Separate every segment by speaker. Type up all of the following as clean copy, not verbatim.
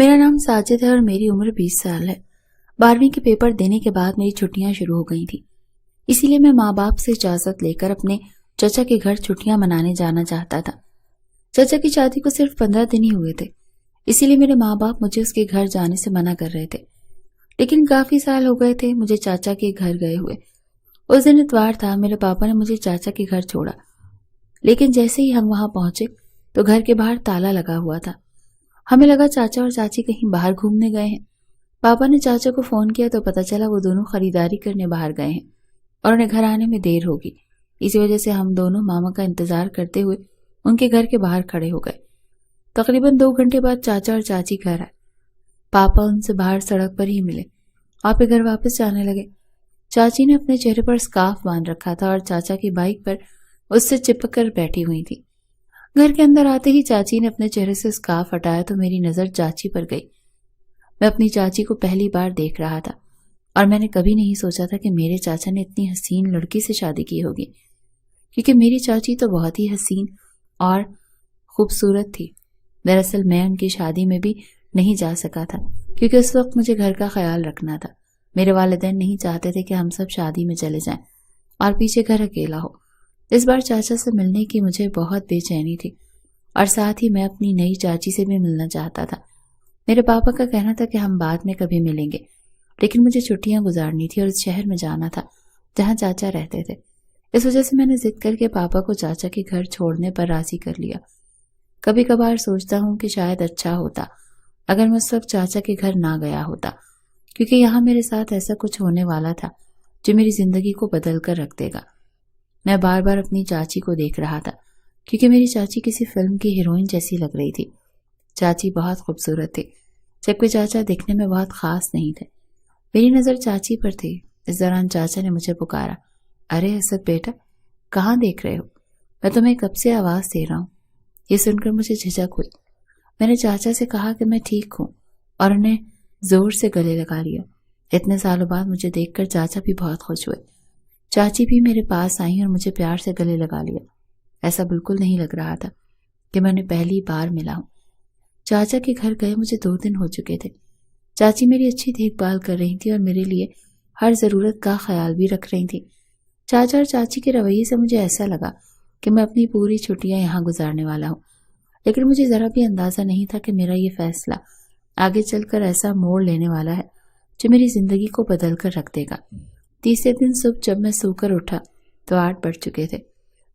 Speaker 1: میرا نام ساجد ہے اور میری عمر 20 سال ہے۔ 12ویں کے پیپر دینے کے بعد میری چھٹیاں شروع ہو گئی تھیں، اسی لیے میں ماں باپ سے اجازت لے کر اپنے چچا کے گھر چھٹیاں منانے جانا چاہتا تھا۔ چچا کی شادی کو صرف 15 دن ہی ہوئے تھے، اسی لیے میرے ماں باپ مجھے اس کے گھر جانے سے منع کر رہے تھے، لیکن کافی سال ہو گئے تھے مجھے چاچا کے گھر گئے ہوئے۔ اس دن اتوار تھا، میرے پاپا نے مجھے چاچا کے گھر چھوڑا، لیکن جیسے ہی ہم وہاں پہنچے تو گھر کے باہر تالا لگا ہوا تھا۔ ہمیں لگا چاچا اور چاچی کہیں باہر گھومنے گئے ہیں۔ پاپا نے چاچا کو فون کیا تو پتہ چلا وہ دونوں خریداری کرنے باہر گئے ہیں اور انہیں گھر آنے میں دیر ہوگی۔ اسی وجہ سے ہم دونوں ماما کا انتظار کرتے ہوئے ان کے گھر کے باہر کھڑے ہو گئے۔ تقریباً 2 گھنٹے بعد چاچا اور چاچی گھر آئے۔ پاپا ان سے باہر سڑک پر ہی ملے اور پھر گھر واپس جانے لگے۔ چاچی نے اپنے چہرے پر سکارف باندھ رکھا تھا اور چاچا کی بائک پر اس سے چپک کر بیٹھی ہوئی تھی۔ گھر کے اندر آتے ہی چاچی نے اپنے چہرے سے سکارف ہٹایا تو میری نظر چاچی پر گئی۔ میں اپنی چاچی کو پہلی بار دیکھ رہا تھا اور میں نے کبھی نہیں سوچا تھا کہ میرے چاچا نے اتنی حسین لڑکی سے شادی کی ہوگی، کیونکہ میری چاچی تو بہت ہی حسین اور خوبصورت تھی۔ دراصل میں ان کی شادی میں بھی نہیں جا سکا تھا کیونکہ اس وقت مجھے گھر کا خیال رکھنا تھا۔ میرے والدین نہیں چاہتے تھے کہ ہم سب شادی میں چلے جائیں اور پیچھے گھر اکیلا ہو۔ اس بار چاچا سے ملنے کی مجھے بہت بے چینی تھی اور ساتھ ہی میں اپنی نئی چاچی سے بھی ملنا چاہتا تھا۔ میرے پاپا کا کہنا تھا کہ ہم بعد میں کبھی ملیں گے، لیکن مجھے چھٹیاں گزارنی تھی اور اس شہر میں جانا تھا جہاں چاچا رہتے تھے۔ اس وجہ سے میں نے ضد کر کے پاپا کو چاچا کے گھر چھوڑنے پر راضی کر لیا۔ کبھی کبھار سوچتا ہوں کہ شاید اچھا ہوتا اگر میں اس وقت چاچا کے گھر نہ گیا ہوتا، کیونکہ یہاں میرے ساتھ ایسا کچھ ہونے والا تھا جو میری زندگی کو بدل کر رکھ دے گا۔ میں بار بار اپنی چاچی کو دیکھ رہا تھا کیونکہ میری چاچی کسی فلم کی ہیروئن جیسی لگ رہی تھی۔ چاچی بہت خوبصورت تھی، جبکہ چاچا دکھنے میں بہت خاص نہیں تھے۔ میری نظر چاچی پر تھی۔ اس دوران چاچا نے مجھے پکارا، ارے اسد بیٹا، کہاں دیکھ رہے ہو؟ میں تمہیں کب سے آواز دے رہا ہوں۔ یہ سن کر مجھے جھجک ہوئی۔ میں نے چاچا سے کہا کہ میں ٹھیک ہوں اور انہیں زور سے گلے لگا لیا۔ اتنے سالوں بعد مجھے دیکھ کر چاچا بھی بہت خوش ہوئے۔ چاچی بھی میرے پاس آئیں اور مجھے پیار سے گلے لگا لیا۔ ایسا بالکل نہیں لگ رہا تھا کہ میں انہیں پہلی بار ملا ہوں۔ چاچا کے گھر گئے مجھے 2 دن ہو چکے تھے۔ چاچی میری اچھی دیکھ بھال کر رہی تھی اور میرے لیے ہر ضرورت کا خیال بھی رکھ رہی تھی۔ چاچا اور چاچی کے رویے سے مجھے ایسا لگا کہ میں اپنی پوری چھٹیاں یہاں گزارنے والا ہوں، لیکن مجھے ذرا بھی اندازہ نہیں تھا کہ میرا یہ فیصلہ آگے چل کر ایسا موڑ لینے والا ہے جو میری زندگی کو بدل کر رکھ دے گا۔ تیسرے دن صبح جب میں سو کر اٹھا تو 8 بج چکے تھے۔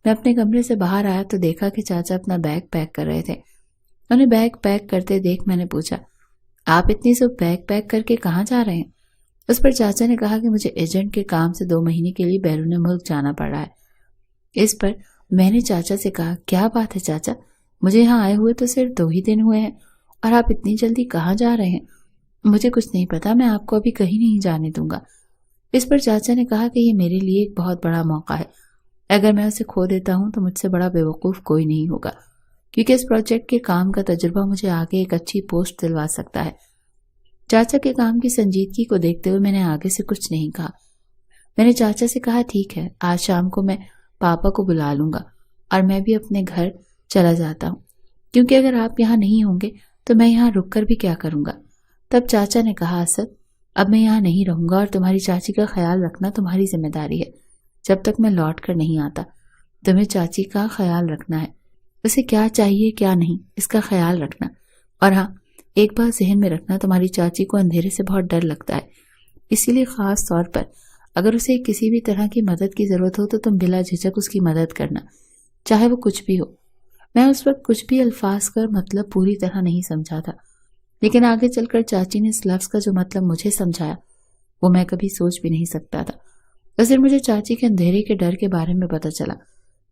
Speaker 1: میں اپنے کمرے سے باہر آیا تو دیکھا کہ چاچا اپنا بیگ پیک کر رہے تھے۔ انہیں بیگ پیک کرتے دیکھ میں نے پوچھا، آپ اتنی صبح بیگ پیک کر کے کہاں جا رہے ہیں؟ اس پر چاچا نے کہا کہ مجھے ایجنٹ کے کام سے 2 مہینے کے لیے بیرون ملک جانا پڑ رہا ہے۔ اس پر میں نے چاچا سے کہا، کیا بات ہے چاچا، مجھے یہاں آئے ہوئے تو صرف 2 ہی دن ہوئے ہیں اور آپ اتنی جلدی کہاں جا رہے ہیں؟ مجھے کچھ نہیں پتا، میں آپ کو ابھی کہیں نہیں جانے دوں گا۔ اس پر چاچا نے کہا کہ یہ میرے لیے ایک بہت بڑا موقع ہے، اگر میں اسے کھو دیتا ہوں تو مجھ سے بڑا بیوقوف کوئی نہیں ہوگا، کیونکہ اس پروجیکٹ کے کام کا تجربہ مجھے آگے ایک اچھی پوسٹ دلوا سکتا ہے۔ چاچا کے کام کی سنجیدگی کو دیکھتے ہوئے میں نے آگے سے کچھ نہیں کہا۔ میں نے چاچا سے کہا، ٹھیک ہے، آج شام کو میں پاپا کو بلا لوں گا اور میں بھی اپنے گھر چلا جاتا ہوں، کیونکہ اگر آپ یہاں نہیں ہوں گے تو میں یہاں رک کر بھی کیا کروں گا۔ تب چاچا نے کہا، اسد، اب میں یہاں نہیں رہوں گا اور تمہاری چاچی کا خیال رکھنا تمہاری ذمہ داری ہے۔ جب تک میں لوٹ کر نہیں آتا تمہیں چاچی کا خیال رکھنا ہے، اسے کیا چاہیے کیا نہیں اس کا خیال رکھنا۔ اور ہاں، ایک بات ذہن میں رکھنا، تمہاری چاچی کو اندھیرے سے بہت ڈر لگتا ہے، اسی لیے خاص طور پر اگر اسے کسی بھی طرح کی مدد کی ضرورت ہو تو تم بلا جھجک اس کی مدد کرنا، چاہے وہ کچھ بھی ہو۔ میں اس وقت کچھ بھی الفاظ کا مطلب پوری طرح نہیں سمجھا تھا، لیکن آگے چل کر چاچی نے اس لفظ کا جو مطلب مجھے سمجھایا وہ میں کبھی سوچ بھی نہیں سکتا تھا۔ اس دن مجھے چاچی کے اندھیرے کے ڈر کے بارے میں پتہ چلا۔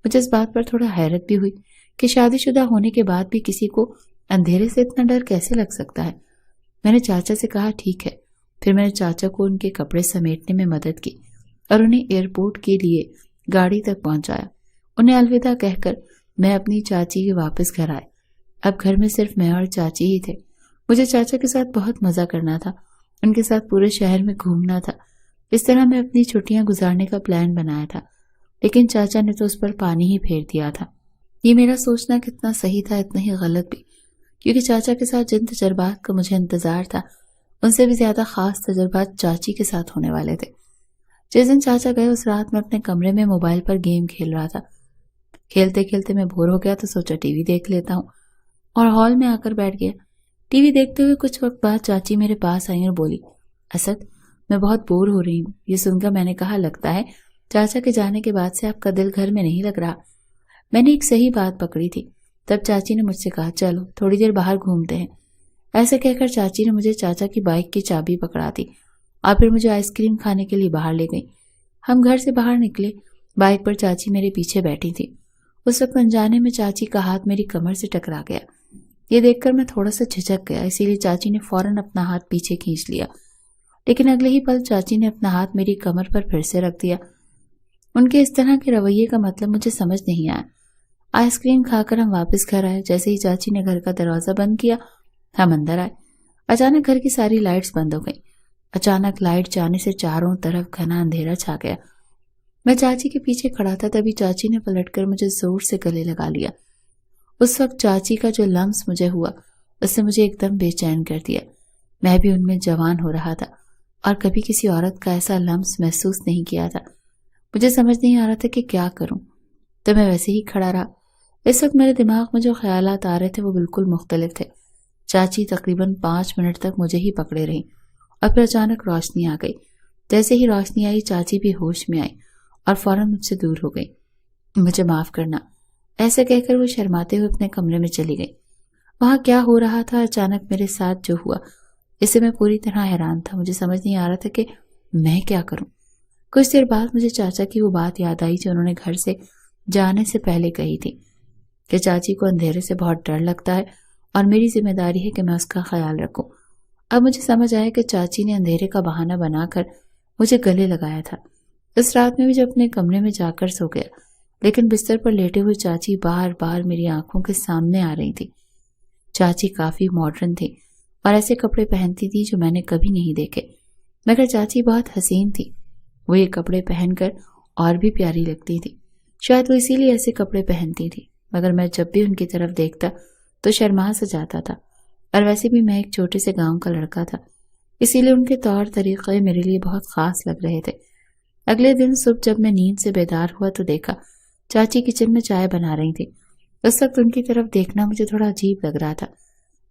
Speaker 1: مجھے اس بات پر تھوڑا حیرت بھی ہوئی کہ شادی شدہ ہونے کے بعد بھی کسی کو اندھیرے سے اتنا ڈر کیسے لگ سکتا ہے۔ میں نے چاچا سے کہا، ٹھیک ہے۔ پھر میں نے چاچا کو ان کے کپڑے سمیٹنے میں مدد کی اور انہیں ایئرپورٹ کے لیے گاڑی تک پہنچایا۔ انہیں الوداع کہہ کر میں اپنی چاچی کے واپس گھر آئے۔ اب گھر میں صرف میں اور چاچی ہی تھے۔ مجھے چاچا کے ساتھ بہت مزہ کرنا تھا، ان کے ساتھ پورے شہر میں گھومنا تھا۔ اس طرح میں اپنی چھٹیاں گزارنے کا پلان بنایا تھا، لیکن چاچا نے تو اس پر پانی ہی پھیر دیا تھا۔ یہ میرا سوچنا کتنا صحیح تھا اتنا ہی غلط بھی، کیونکہ چاچا کے ساتھ جن تجربات کا مجھے انتظار تھا ان سے بھی زیادہ خاص تجربات چاچی کے ساتھ ہونے والے تھے۔ جس دن چاچا گئے اس رات میں اپنے کمرے میں موبائل پر گیم کھیل رہا تھا۔ کھیلتے کھیلتے میں بور ہو گیا تو سوچا ٹی وی دیکھ لیتا ہوں، اور ہال میں آ کر بیٹھ گیا۔ ٹی وی دیکھتے ہوئے کچھ وقت بعد چاچی میرے پاس آئی اور بولی، اسد میں بہت بور ہو رہی ہوں۔ یہ سن کر میں نے کہا، لگتا ہے چاچا کے جانے کے بعد سے آپ کا دل گھر میں نہیں لگ رہا۔ میں نے ایک صحیح بات پکڑی تھی۔ تب چاچی نے مجھ سے کہا، چلو تھوڑی دیر باہر گھومتے ہیں۔ ایسے کہہ کر چاچی نے مجھے چاچا کی بائک کی چابی پکڑا دی اور پھر مجھے آئس کریم کھانے کے لیے باہر لے گئی۔ ہم گھر سے باہر نکلے، بائک پر چاچی میرے پیچھے بیٹھی تھی۔ اس وقت انجانے میں چاچی کا ہاتھ میری کمر سے ٹکرا گیا۔ یہ دیکھ کر میں تھوڑا سا جھجک گیا، اسی لیے چاچی نے فوراً اپنا ہاتھ پیچھے کھینچ لیا، لیکن اگلے ہی پل چاچی نے اپنا ہاتھ میری کمر پر پھر سے رکھ دیا۔ ان کے اس طرح کے رویے کا مطلب مجھے سمجھ نہیں آیا۔ آئس کریم کھا کر ہم واپس گھر آئے۔ جیسے ہی چاچی نے گھر کا دروازہ بند کیا ہم اندر آئے۔ اچانک گھر کی ساری لائٹس بند ہو گئیں۔ اچانک لائٹ جانے سے چاروں طرف گھنا اندھیرا چھا گیا۔ میں چاچی کے پیچھے کھڑا تھا، تبھی چاچی نے پلٹ کر مجھے زور سے گلے لگا لیا۔ اس وقت چاچی کا جو لمس مجھے ہوا اس نے مجھے ایک دم بے چین کر دیا۔ میں بھی ان میں جوان ہو رہا تھا اور کبھی کسی عورت کا ایسا لمس محسوس نہیں کیا تھا۔ مجھے سمجھ نہیں آ رہا تھا کہ کیا کروں، تو میں ویسے ہی کھڑا رہا۔ اس وقت میرے دماغ میں جو خیالات آ رہے تھے وہ بالکل مختلف تھے۔ چاچی تقریباً 5 منٹ تک مجھے ہی پکڑے رہی اور پھر اچانک روشنی آ گئی۔ جیسے ہی روشنی آئی چاچی بھی ہوش میں آئی اور فوراً مجھ سے دور ہو گئی۔ مجھے معاف کرنا، ایسے کہہ کر وہ شرماتے ہوئے اپنے کمرے میں چلی گئی۔ وہاں کیا ہو رہا تھا، اچانک میرے ساتھ جو ہوا اس سے میں پوری طرح حیران تھا۔ مجھے سمجھ نہیں آ رہا تھا کہ میں کیا کروں۔ کچھ دیر بعد مجھے چاچا کی وہ بات یاد آئی جو انہوں نے گھر سے جانے سے پہلے کہی تھی کہ چاچی کو اندھیرے سے بہت ڈر لگتا ہے اور میری ذمہ داری ہے کہ میں اس کا خیال رکھوں۔ اب مجھے سمجھ آیا کہ چاچی نے اندھیرے کا بہانہ بنا کر مجھے گلے لگایا تھا۔ اس رات میں بھی جب اپنے کمرے میں جا کر سو گیا، لیکن بستر پر لیٹے ہوئے چاچی بار بار میری آنکھوں کے سامنے آ رہی تھی۔ چاچی کافی ماڈرن تھی اور ایسے کپڑے پہنتی تھی جو میں نے کبھی نہیں دیکھے، مگر چاچی بہت حسین تھی۔ وہ یہ کپڑے پہن کر اور بھی پیاری لگتی تھی۔ شاید وہ اسی لیے ایسے کپڑے پہنتی تھی، مگر میں جب بھی ان کی طرف دیکھتا تو شرما سے جاتا تھا، اور ویسے بھی میں ایک چھوٹے سے گاؤں کا لڑکا تھا، اسی لیے ان کے طور طریقے میرے لیے بہت خاص لگ رہے تھے۔ اگلے دن صبح جب میں نیند سے بیدار ہوا تو دیکھا چاچی کچن میں چائے بنا رہی تھی۔ اس وقت ان کی طرف دیکھنا مجھے تھوڑا عجیب لگ رہا تھا۔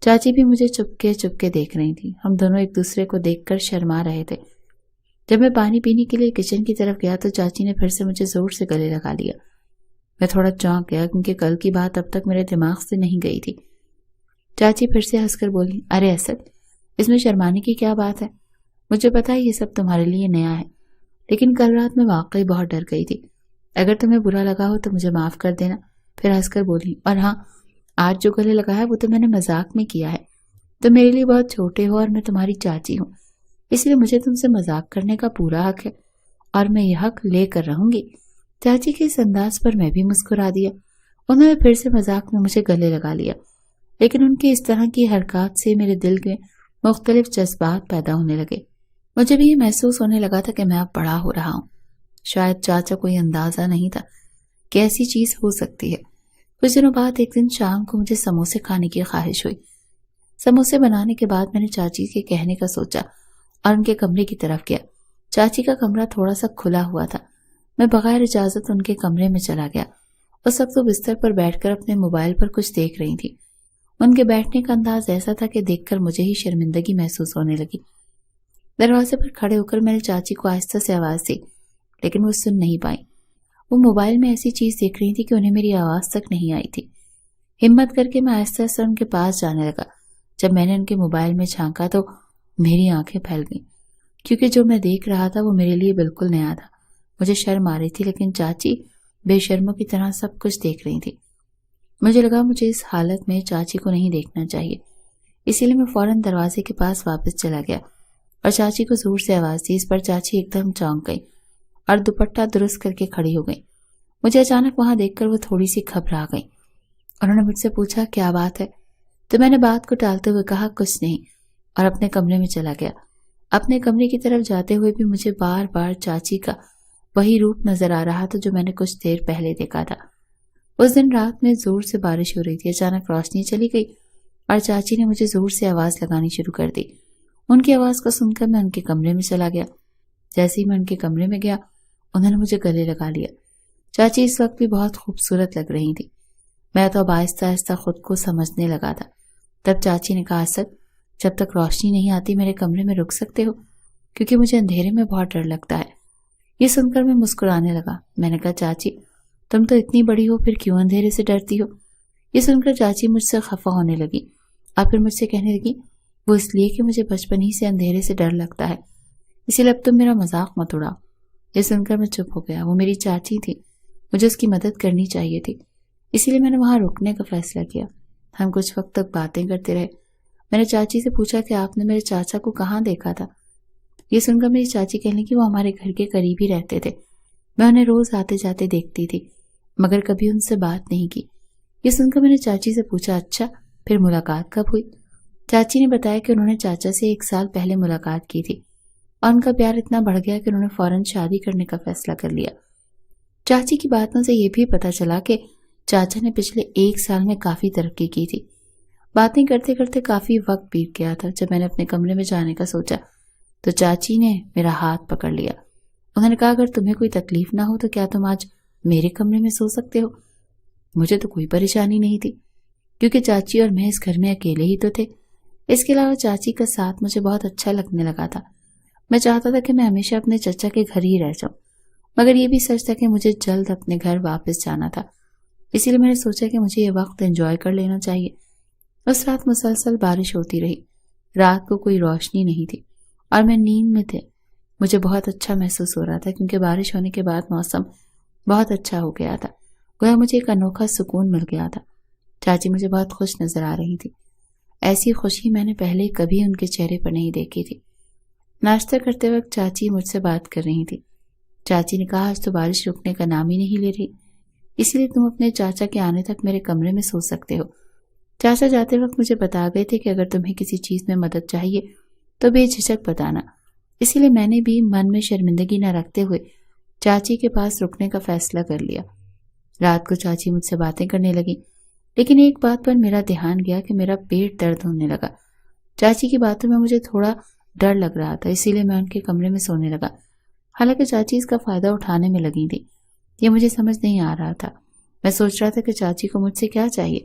Speaker 1: چاچی بھی مجھے چپکے چپکے دیکھ رہی تھی۔ ہم دونوں ایک دوسرے کو دیکھ کر شرما رہے تھے۔ جب میں پانی پینے کے لیے کچن کی طرف گیا تو چاچی نے پھر سے مجھے زور سے گلے لگا لیا۔ میں تھوڑا چونک گیا کیونکہ کل کی بات اب تک میرے دماغ سے نہیں گئی تھی۔ چاچی پھر سے ہنس کر بولی، ارے اسد، اس میں شرمانے کی کیا بات ہے؟ مجھے پتا ہے یہ سب تمہارے لیے نیا ہے، لیکن کل رات میں واقعی بہت ڈر گئی تھی۔ اگر تمہیں برا لگا ہو تو مجھے معاف کر دینا۔ پھر ہنس کر بولی، اور ہاں، آج جو گلے لگایا وہ تو میں نے مذاق میں کیا ہے۔ تم میرے لیے بہت چھوٹے ہو اور میں تمہاری چاچی ہوں، اس لیے مجھے تم سے مذاق کرنے کا پورا حق ہے اور میں یہ حق لے کر رہوں گی۔ چاچی کے اس انداز پر میں بھی مسکرا دیا۔ انہوں نے پھر سے مذاق میں مجھے گلے لگا لیا، لیکن ان کی اس طرح کی حرکات سے میرے دل میں مختلف جذبات پیدا ہونے لگے۔ مجھے بھی یہ محسوس ہونے لگا تھا کہ میں اب بڑا ہو رہا ہوں۔ شاید چاچا کو یہ اندازہ نہیں تھا کہ ایسی چیز ہو سکتی ہے۔ کچھ دنوں بعد ایک دن شام کو مجھے سموسے کھانے کی خواہش ہوئی۔ سموسے بنانے کے بعد میں نے چاچی کے کہنے کا سوچا اور ان کے کمرے کی طرف گیا۔ چاچی کا کمرہ تھوڑا سا کھلا ہوا تھا۔ میں بغیر اجازت ان کے کمرے میں چلا گیا۔ اس وقت وہ بستر پر بیٹھ کر اپنے موبائل پر کچھ دیکھ رہی تھی۔ ان کے بیٹھنے کا انداز ایسا تھا کہ دیکھ کر مجھے ہی شرمندگی محسوس ہونے لگی۔ دروازے پر کھڑے ہو کر میں نے چاچی کو آہستہ سے آواز دی، لیکن وہ سن نہیں پائی۔ وہ موبائل میں ایسی چیز دیکھ رہی تھی کہ انہیں میری آواز تک نہیں آئی تھی۔ ہمت کر کے میں آہستہ آہستہ ان کے پاس جانے لگا۔ جب میں نے ان کے موبائل میں جھانکا تو میری آنکھیں پھیل گئیں، کیونکہ جو میں دیکھ رہا تھا وہ میرے لیے بالکل نیا تھا۔ مجھے شرم آ رہی تھی، لیکن چاچی بے شرموں کی طرح سب کچھ دیکھ رہی تھی۔ مجھے لگا مجھے اس حالت میں چاچی کو نہیں دیکھنا چاہیے، اسی لیے میں فوراً دروازے کے پاس واپس چلا گیا اور چاچی کو زور سے آواز دی۔ اس پر چاچی ایک دم چونک گئی اور دوپٹہ درست کر کے کھڑی ہو گئی۔ مجھے اچانک وہاں دیکھ کر وہ تھوڑی سی گھبرا گئی۔ انہوں نے مجھ سے پوچھا، کیا بات ہے؟ تو میں نے بات کو ٹالتے ہوئے کہا، کچھ نہیں، اور اپنے کمرے میں چلا گیا۔ اپنے کمرے کی طرف جاتے ہوئے بھی مجھے بار بار چاچی کا وہی روپ نظر آ رہا تھا جو میں نے کچھ دیر پہلے دیکھا تھا۔ اس دن رات میں زور سے بارش ہو رہی تھی۔ اچانک روشنی چلی گئی اور چاچی نے مجھے زور سے آواز لگانی شروع کر دی۔ ان کی آواز کو سن کر میں ان کے کمرے میں چلا گیا۔ جیسے ہی میں ان کے کمرے میں گیا انہوں نے مجھے گلے لگا لیا۔ چاچی اس وقت بھی بہت خوبصورت لگ رہی تھی۔ میں تو اب آہستہ آہستہ خود کو سمجھنے لگا تھا۔ تب چاچی نے کہا، اسد، جب تک روشنی نہیں آتی میرے کمرے میں رک سکتے ہو، کیونکہ مجھے اندھیرے میں بہت ڈر لگتا ہے۔ یہ سن کر میں مسکرانے لگا۔ میں نے کہا، چاچی تم تو اتنی بڑی ہو، پھر کیوں اندھیرے سے ڈرتی ہو؟ یہ سن کر چاچی مجھ سے خفا ہونے لگی اور پھر مجھ سے کہنے لگی، وہ اس لیے کہ مجھے بچپن ہی سے اندھیرے سے ڈر لگتا ہے، اسی لیے اب تم میرا مذاق مت اڑاؤ۔ یہ سن کر میں چپ ہو گیا۔ وہ میری چاچی تھی، مجھے اس کی مدد کرنی چاہیے تھی، اسی لیے میں نے وہاں رکنے کا فیصلہ کیا۔ ہم کچھ وقت تک باتیں کرتے رہے۔ میں نے چاچی سے پوچھا کہ آپ نے میرے چاچا کو کہاں دیکھا تھا؟ یہ سن کر میری چاچی کہنے لگی، وہ ہمارے گھر کے قریب ہی رہتے تھے، میں انہیں روز آتے جاتے دیکھتی تھی، مگر کبھی ان سے بات نہیں کی۔ یہ سن کر میں نے چاچی سے پوچھا، اچھا پھر ملاقات کب ہوئی؟ چاچی نے بتایا کہ انہوں نے چاچا سے 1 سال پہلے ملاقات کی تھی اور ان کا پیار اتنا بڑھ گیا کہ انہوں نے فوراً شادی کرنے کا فیصلہ کر لیا۔ چاچی کی باتوں سے یہ بھی پتہ چلا کہ چاچا نے پچھلے 1 سال میں کافی ترقی کی تھی۔ باتیں کرتے کرتے کافی وقت بیت گیا تھا۔ جب میں نے اپنے کمرے میں جانے کا سوچا تو چاچی نے میرا ہاتھ پکڑ لیا۔ انہوں نے کہا، اگر تمہیں کوئی تکلیف نہ ہو تو کیا تم آج میرے کمرے میں سو سکتے ہو؟ مجھے تو کوئی پریشانی نہیں تھی، کیونکہ چاچی اور میں اس گھر میں اکیلے ہی تو تھے۔ اس کے علاوہ چاچی کا ساتھ مجھے بہت اچھا لگنے لگا تھا۔ میں چاہتا تھا کہ میں ہمیشہ اپنے چچا کے گھر ہی رہ جاؤں، مگر یہ بھی سچ تھا کہ مجھے جلد اپنے گھر واپس جانا تھا، اسی لیے میں نے سوچا کہ مجھے یہ وقت انجوائے کر لینا چاہیے۔ اس رات مسلسل بارش ہوتی رہی۔ رات کو کوئی روشنی نہیں تھی اور میں نیند میں تھے۔ مجھے بہت اچھا محسوس ہو رہا تھا کیونکہ بارش ہونے کے بعد موسم بہت اچھا ہو گیا تھا، گویا مجھے ایک انوکھا سکون مل گیا تھا۔ چاچی مجھے بہت خوش نظر آ رہی تھی۔ ایسی خوشی میں نے پہلے کبھی ان کے چہرے پر نہیں دیکھی تھی۔ ناشتہ کرتے وقت چاچی مجھ سے بات کر رہی تھی۔ چاچی نے کہا، آج تو بارش رکنے کا نام ہی نہیں لے رہی، اسی لیے تم اپنے چاچا کے آنے تک میرے کمرے میں سو سکتے ہو۔ چاچا جاتے وقت مجھے بتا گئے تھے کہ اگر تمہیں کسی چیز میں مدد چاہیے تو بے جھجک بتانا، اسی لیے میں نے بھی من میں شرمندگی نہ رکھتے ہوئے چاچی کے پاس رکنے کا فیصلہ کر لیا۔ رات کو چاچی مجھ سے باتیں کرنے لگی، لیکن ایک بات پر میرا دھیان گیا کہ میرا پیٹ درد ہونے لگا۔ چاچی کی باتوں میں مجھے تھوڑا ڈر لگ رہا تھا، اسی لیے میں ان کے کمرے میں سونے لگا۔ حالانکہ چاچی اس کا فائدہ اٹھانے میں لگی تھی، یہ مجھے سمجھ نہیں آ رہا تھا۔ میں سوچ رہا تھا کہ چاچی کو مجھ سے کیا چاہیے۔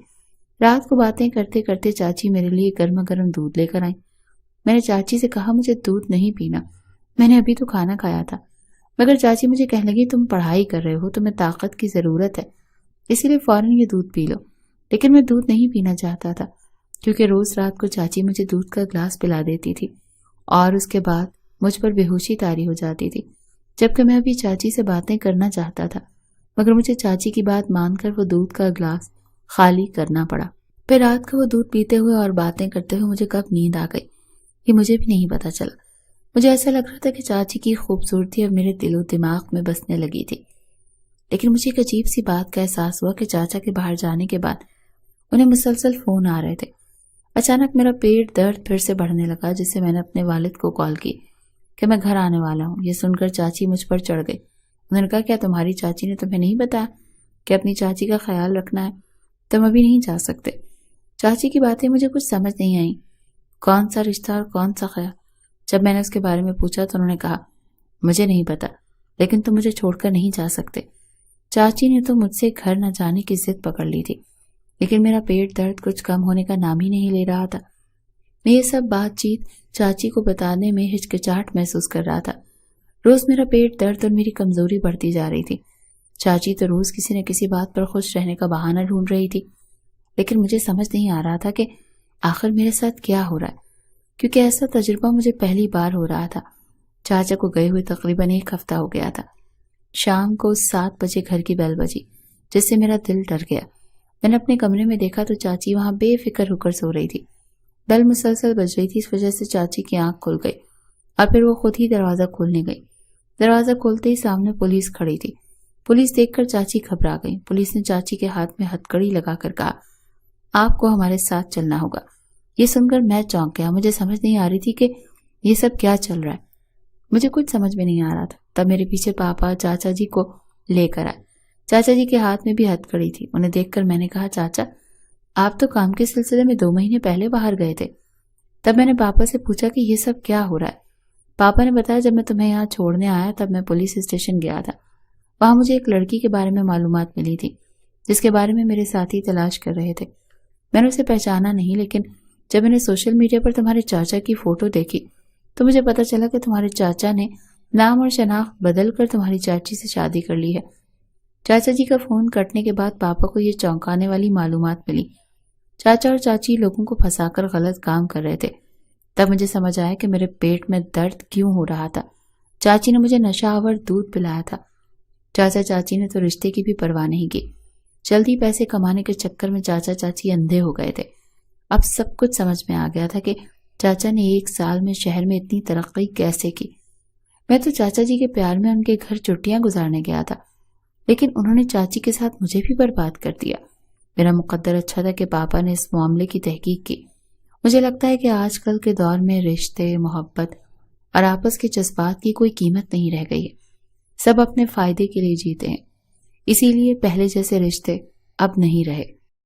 Speaker 1: رات کو باتیں کرتے کرتے چاچی میرے لیے گرما گرم دودھ لے کر آئیں۔ میں نے چاچی سے کہا، مجھے دودھ نہیں پینا، میں نے ابھی تو کھانا کھایا تھا، مگر چاچی مجھے کہنے لگی، تم پڑھائی کر رہے ہو، تمہیں طاقت کی ضرورت ہے، اسی لیے فوراً یہ دودھ پی لو۔ لیکن میں دودھ نہیں پینا چاہتا تھا، کیونکہ روز رات کو چاچی مجھے دودھ کا گلاس پلا دیتی تھی اور اس کے بعد مجھ پر بے ہوشی طاری ہو جاتی تھی، جبکہ میں ابھی چاچی سے باتیں کرنا چاہتا تھا، مگر مجھے چاچی کی بات مان کر وہ دودھ کا گلاس خالی کرنا پڑا۔ پھر رات کو وہ دودھ پیتے ہوئے اور باتیں کرتے ہوئے مجھے کب نیند آ گئی یہ مجھے بھی نہیں پتا چلا۔ مجھے ایسا لگ رہا تھا کہ چاچی کی خوبصورتی اب میرے دل و دماغ میں بسنے لگی تھی، لیکن مجھے ایک عجیب سی بات کا احساس ہوا کہ چاچا کے باہر جانے کے بعد انہیں مسلسل فون آ رہے تھے۔ اچانک میرا پیٹ درد پھر سے بڑھنے لگا، جس سے میں نے اپنے والد کو کال کی کہ میں گھر آنے والا ہوں۔ یہ سن کر چاچی مجھ پر چڑھ گئی۔ انہوں نے کہا، کیا تمہاری چاچی نے تمہیں نہیں بتایا کہ اپنی چاچی کا خیال رکھنا ہے؟ تم ابھی نہیں جا سکتے۔ چاچی کی باتیں مجھے کچھ سمجھ نہیں آئیں، کون سا رشتہ اور کون سا خیال؟ جب میں نے اس کے بارے میں پوچھا تو انہوں نے کہا، مجھے نہیں پتا، لیکن تم مجھے چھوڑ کر نہیں جا سکتے۔ چاچی نے تو مجھ سے گھر نہ جانے کی ضد پکڑ لی تھی، لیکن میرا پیٹ درد کچھ کم ہونے کا نام ہی نہیں لے رہا تھا۔ میں یہ سب بات چیت چاچی کو بتانے میں ہچکچاہٹ محسوس کر رہا تھا۔ روز میرا پیٹ درد اور میری کمزوری بڑھتی جا رہی تھی۔ چاچی تو روز کسی نہ کسی بات پر خوش رہنے کا بہانہ ڈھونڈ رہی تھی، لیکن مجھے سمجھ نہیں آ رہا تھا کہ آخر میرے ساتھ کیا ہو رہا ہے، کیونکہ ایسا تجربہ مجھے پہلی بار ہو رہا تھا۔ چاچا کو گئے ہوئے تقریباً 1 ہفتہ ہو گیا تھا۔ شام کو 7 بجے گھر کی بیل بجی، جس سے میرا دل ڈر گیا۔ میں نے اپنے کمرے میں دیکھا تو چاچی وہاں بے فکر ہو کر سو رہی تھی۔ بیل مسلسل بج رہی تھی، اس وجہ سے چاچی کی آنکھ کھل گئی اور پھر وہ خود ہی دروازہ کھولنے گئی۔ دروازہ کھولتے ہی سامنے پولیس کھڑی تھی۔ پولیس دیکھ کر چاچی گھبرا گئی۔ پولیس نے چاچی کے ہاتھ میں ہتھکڑی لگا کر کہا، آپ کو ہمارے ساتھ چلنا ہوگا۔ یہ سن کر میں چونک گیا۔ مجھے سمجھ نہیں آ رہی تھی کہ یہ سب کیا چل رہا ہے، مجھے کچھ سمجھ میں نہیں آ رہا تھا۔ تب میرے پیچھے پاپا چاچا جی کو لے کر آئے۔ چاچا جی کے ہاتھ میں بھی ہتھکڑی تھی۔ انہیں دیکھ کر میں نے کہا، چاچا آپ تو کام کے سلسلے میں 2 مہینے پہلے باہر گئے تھے۔ تب میں نے پاپا سے پوچھا کہ یہ سب کیا ہو رہا ہے۔ پاپا نے بتایا جب میں تمہیں یہاں چھوڑنے آیا تب میں پولیس اسٹیشن گیا تھا۔ وہاں مجھے ایک لڑکی کے بارے میں معلومات ملی تھی جس کے بارے میں میرے ساتھی تلاش کر رہے تھے۔ میں نے اسے پہچانا نہیں، لیکن جب میں نے سوشل میڈیا پر تمہارے چاچا کی فوٹو دیکھی تو مجھے پتا چلا کہ تمہارے چاچا نے نام اور شناخت بدل کر تمہاری چاچی سے شادی کر لی ہے۔ چاچا جی کا فون کٹنے کے بعد پاپا کو یہ چونکانے والی معلومات ملی۔ چاچا اور چاچی لوگوں کو پھنسا کر غلط کام کر رہے تھے۔ تب مجھے سمجھ آیا کہ میرے پیٹ میں درد کیوں ہو رہا تھا۔ چاچی نے مجھے نشہ آور دودھ پلایا تھا۔ چاچا چاچی نے تو رشتے کی بھی پرواہ نہیں کی۔ جلدی پیسے کمانے کے چکر میں چاچا چاچی اندھے ہو گئے تھے۔ اب سب کچھ سمجھ میں آ گیا تھا کہ چاچا نے 1 سال میں شہر میں اتنی ترقی کیسے کی۔ میں تو چاچا جی کے پیار میں ان کے گھر چھٹیاں گزارنے گیا تھا، لیکن انہوں نے چاچی کے ساتھ مجھے بھی برباد کر دیا۔ میرا مقدر اچھا تھا کہ پاپا نے اس معاملے کی تحقیق کی۔ مجھے لگتا ہے کہ آج کل کے دور میں رشتے، محبت اور آپس کے جذبات کی کوئی قیمت نہیں رہ گئی ہے۔ سب اپنے فائدے کے لیے جیتے ہیں، اسی لیے پہلے جیسے رشتے اب نہیں رہے۔